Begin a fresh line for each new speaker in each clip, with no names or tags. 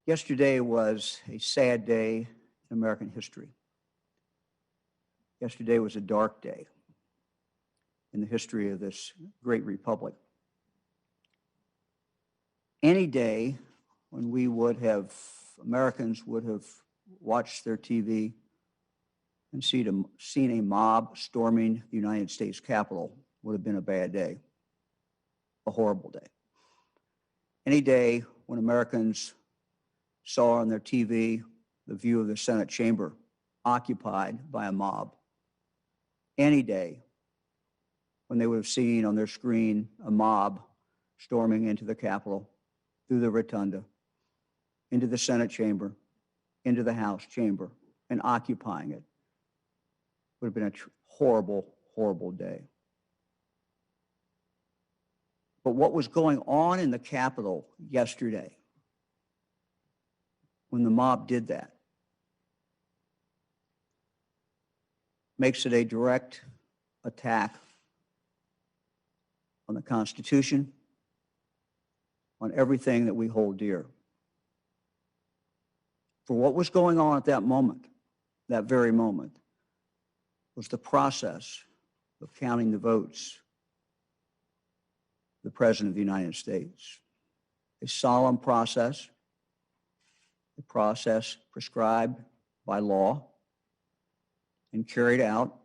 Yesterday was a sad day in American history. Yesterday was a dark day in the history of this great republic. Any day when Americans would have watched their TV and seen a mob storming the United States Capitol would have been a bad day, a horrible day. Any day when Americans saw on their TV the view of the Senate chamber occupied by a mob. Any day when they would have seen on their screen a mob storming into the Capitol, through the rotunda, into the Senate chamber, into the House chamber, and occupying it, would have been a horrible, horrible day. But what was going on in the Capitol yesterday, when the mob did that, makes it a direct attack on the Constitution, on everything that we hold dear. For what was going on at that moment, that very moment, was the process of counting the votes of the President of the United States. A solemn process, a process prescribed by law and carried out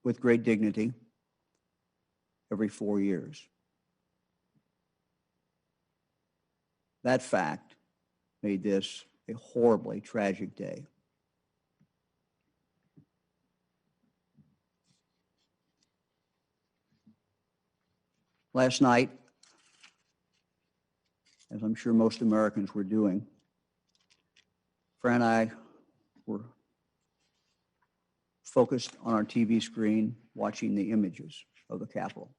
with great dignity every 4 years. That fact made this a horribly tragic day. Last night, as I'm sure most Americans were doing, Fran and I were focused on our TV screen, watching the images of the Capitol,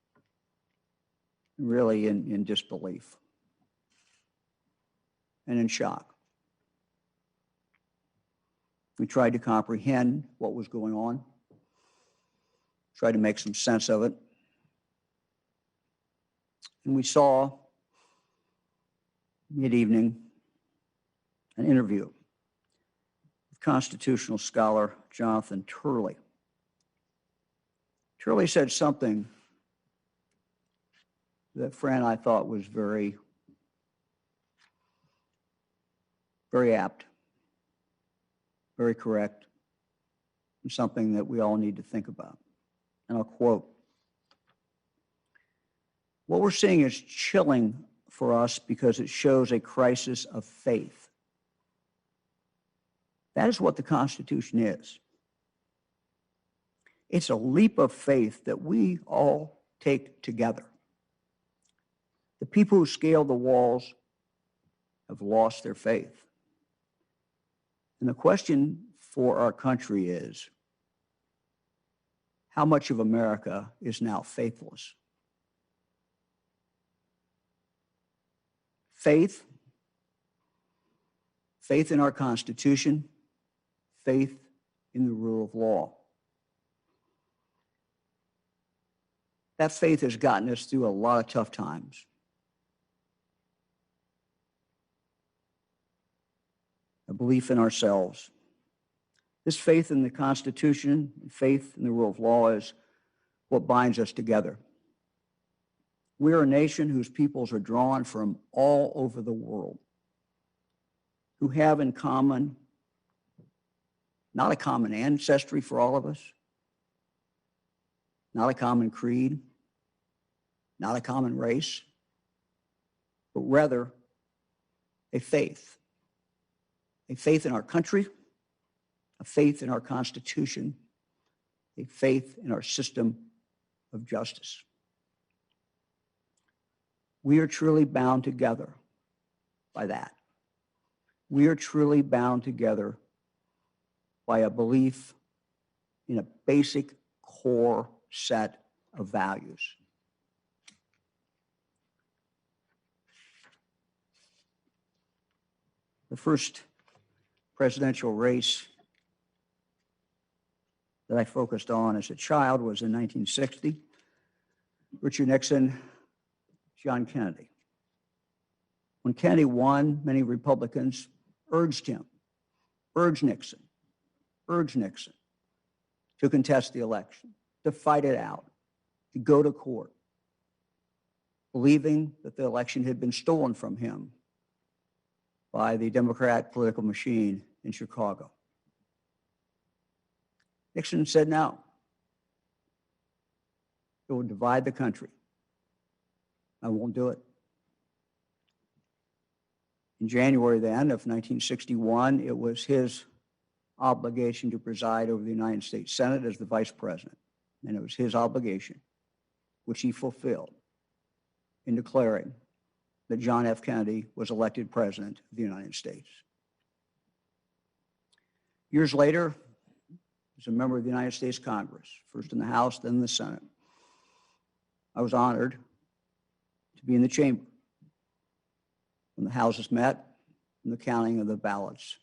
really in disbelief and in shock. We tried to comprehend what was going on, tried to make some sense of it. And we saw mid-evening an interview with constitutional scholar Jonathan Turley. Turley said something that Fran and I thought was very, very apt, very correct, and something that we all need to think about. And I'll quote, "What we're seeing is chilling for us because it shows a crisis of faith." That is what the Constitution is. It's a leap of faith that we all take together. The people who scaled the walls have lost their faith. And the question for our country is, how much of America is now faithless? Faith in our Constitution, faith in the rule of law. That faith has gotten us through a lot of tough times. A belief in ourselves. This faith in the Constitution, faith in the rule of law is what binds us together. We are a nation whose peoples are drawn from all over the world, who have in common, not a common ancestry for all of us, not a common creed, not a common race, but rather a faith in our country, a faith in our Constitution, a faith in our system of justice. We are truly bound together by that. We are truly bound together by a belief in a basic core set of values. The first presidential race that I focused on as a child was in 1960. Richard Nixon, John Kennedy. When Kennedy won, many Republicans urged him, urged Nixon to contest the election, to fight it out, to go to court, believing that the election had been stolen from him by the Democrat political machine in Chicago. Nixon said no. It would divide the country. I won't do it. In January then of 1961, it was his obligation to preside over the United States Senate as the vice president. And it was his obligation, which he fulfilled, in declaring that John F. Kennedy was elected president of the United States. Years later, as a member of the United States Congress, first in the House, then in the Senate, I was honored to be in the chamber when the houses met and the counting of the ballots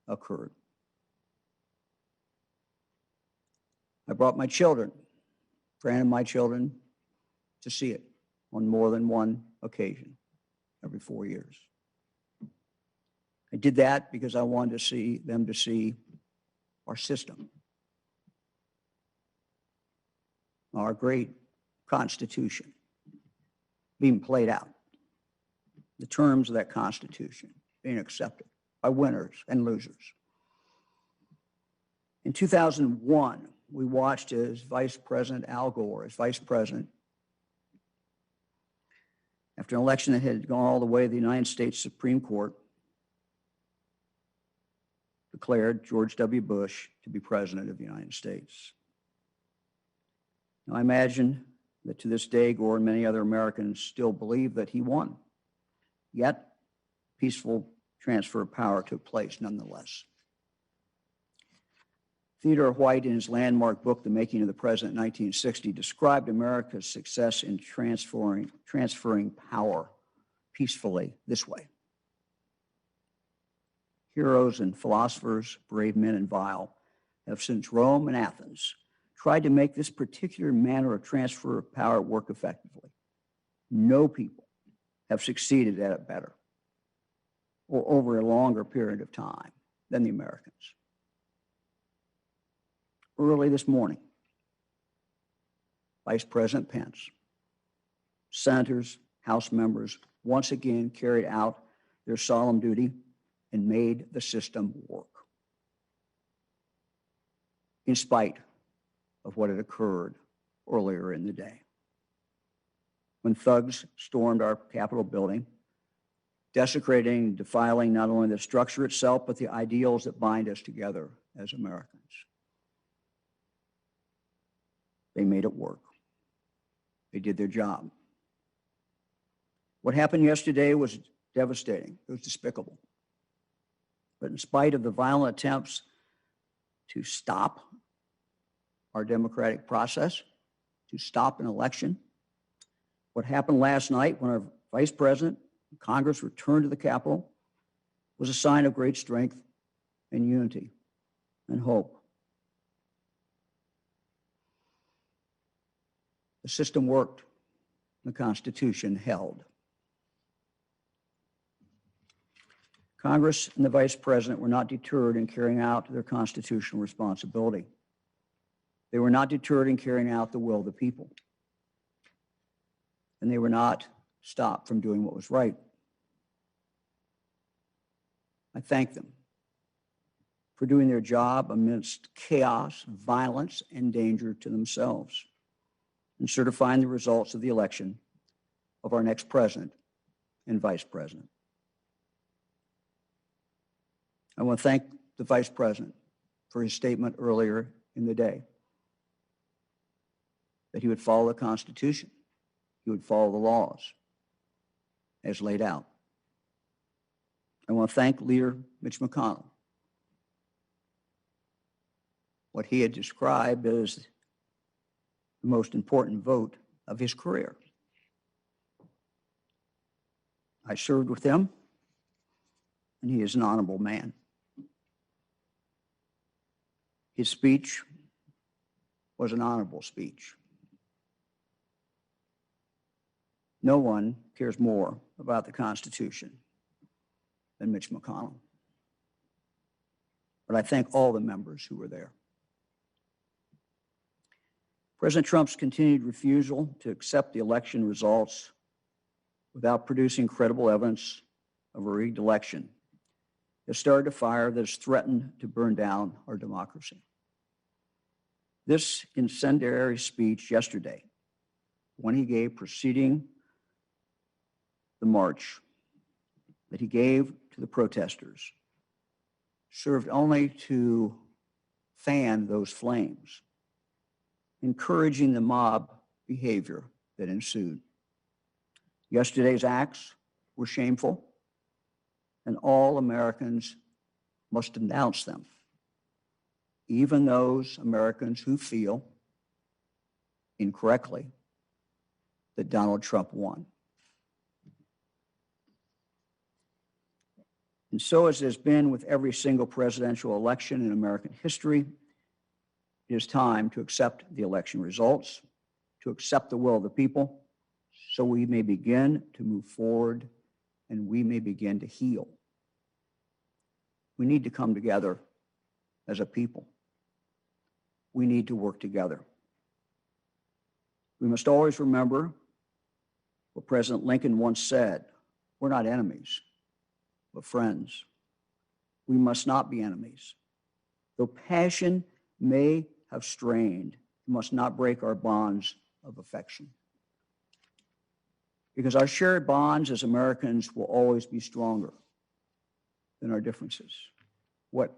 occurred. I brought my children, Fran and my children, to see it on more than one occasion every 4 years. I did that because I wanted them to see our system, our great Constitution being played out, the terms of that Constitution being accepted by winners and losers. In 2001, we watched as Vice President Al Gore, as Vice President, after an election that had gone all the way to the United States Supreme Court, declared George W. Bush to be President of the United States. Now, I imagine that to this day, Gore and many other Americans still believe that he won. Yet, peaceful transfer of power took place nonetheless. Theodore White, in his landmark book, The Making of the President in 1960, described America's success in transferring power peacefully this way. Heroes and philosophers, brave men and vile, have since Rome and Athens tried to make this particular manner of transfer of power work effectively. No people have succeeded at it better or over a longer period of time than the Americans. Early this morning, Vice President Pence, senators, House members once again carried out their solemn duty and made the system work, in spite of what had occurred earlier in the day, when thugs stormed our Capitol building, desecrating and defiling not only the structure itself, but the ideals that bind us together as Americans. They made it work. They did their job. What happened yesterday was devastating. It was despicable. But in spite of the violent attempts to stop our democratic process, to stop an election, what happened last night when our Vice President and Congress returned to the Capitol was a sign of great strength and unity and hope. The system worked. The Constitution held. Congress and the Vice President were not deterred in carrying out their constitutional responsibility. They were not deterred in carrying out the will of the people. And they were not stopped from doing what was right. I thank them for doing their job amidst chaos, violence, and danger to themselves, and certifying the results of the election of our next president and vice president. I want to thank the Vice President for his statement earlier in the day that he would follow the Constitution, he would follow the laws as laid out. I want to thank Leader Mitch McConnell. What he had described as the most important vote of his career. I served with him, and he is an honorable man. His speech was an honorable speech. No one cares more about the Constitution than Mitch McConnell. But I thank all the members who were there. President Trump's continued refusal to accept the election results without producing credible evidence of a rigged election has started a fire that has threatened to burn down our democracy. This incendiary speech yesterday, when he gave preceding the march that he gave to the protesters, served only to fan those flames, encouraging the mob behavior that ensued. Yesterday's acts were shameful, and all Americans must denounce them, even those Americans who feel, incorrectly, that Donald Trump won. And so, as has been with every single presidential election in American history, it is time to accept the election results, to accept the will of the people, so we may begin to move forward and we may begin to heal. We need to come together as a people. We need to work together. We must always remember what President Lincoln once said: we're not enemies, but friends. We must not be enemies. Though passion may have strained, we must not break our bonds of affection. Because our shared bonds as Americans will always be stronger than our differences. What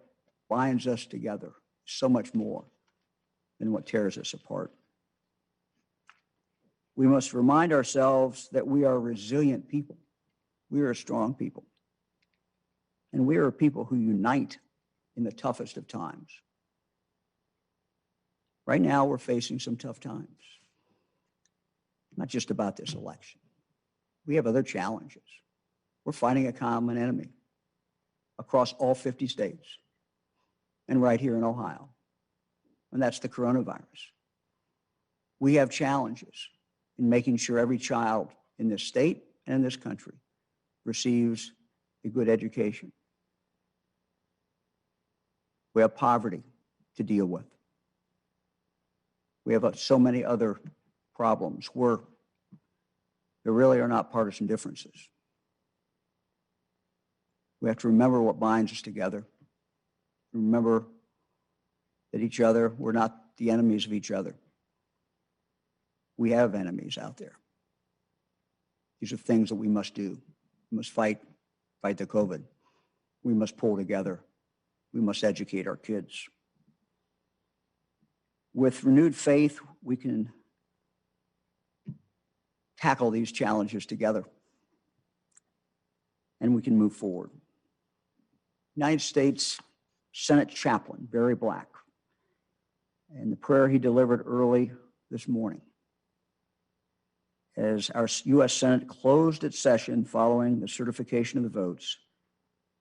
binds us together is so much more than what tears us apart. We must remind ourselves that we are resilient people. We are a strong people. And we are a people who unite in the toughest of times. Right now, we're facing some tough times. Not just about this election. We have other challenges. We're fighting a common enemy across all 50 states and right here in Ohio, and that's the coronavirus. We have challenges in making sure every child in this state and in this country receives a good education. We have poverty to deal with. We have so many other problems where there really are not partisan differences. We have to remember what binds us together. Remember that we're not the enemies of each other. We have enemies out there. These are things that we must do. We must fight the COVID. We must pull together. We must educate our kids. With renewed faith, we can tackle these challenges together, and we can move forward. United States Senate Chaplain Barry Black, and the prayer he delivered early this morning as our U.S. Senate closed its session following the certification of the votes,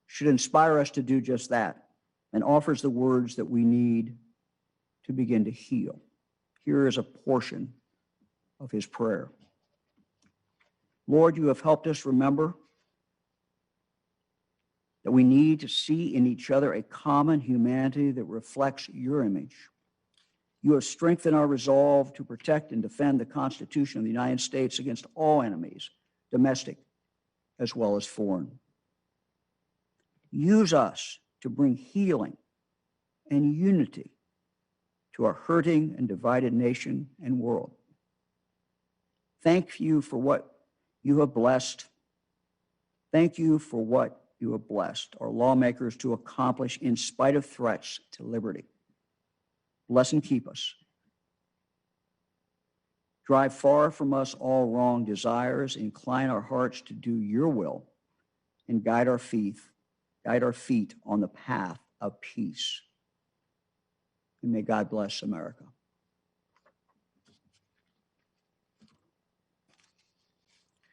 should inspire us to do just that, and offers the words that we need to begin to heal. Here is a portion of his prayer. Lord, you have helped us remember that we need to see in each other a common humanity that reflects your image. You have strengthened our resolve to protect and defend the Constitution of the United States against all enemies, domestic as well as foreign. Use us to bring healing and unity to our hurting and divided nation and world. Thank you for what you have blessed. Thank you for what you have blessed our lawmakers to accomplish in spite of threats to liberty. Bless and keep us. Drive far from us all wrong desires, incline our hearts to do your will, and guide our feet on the path of peace. And may God bless America.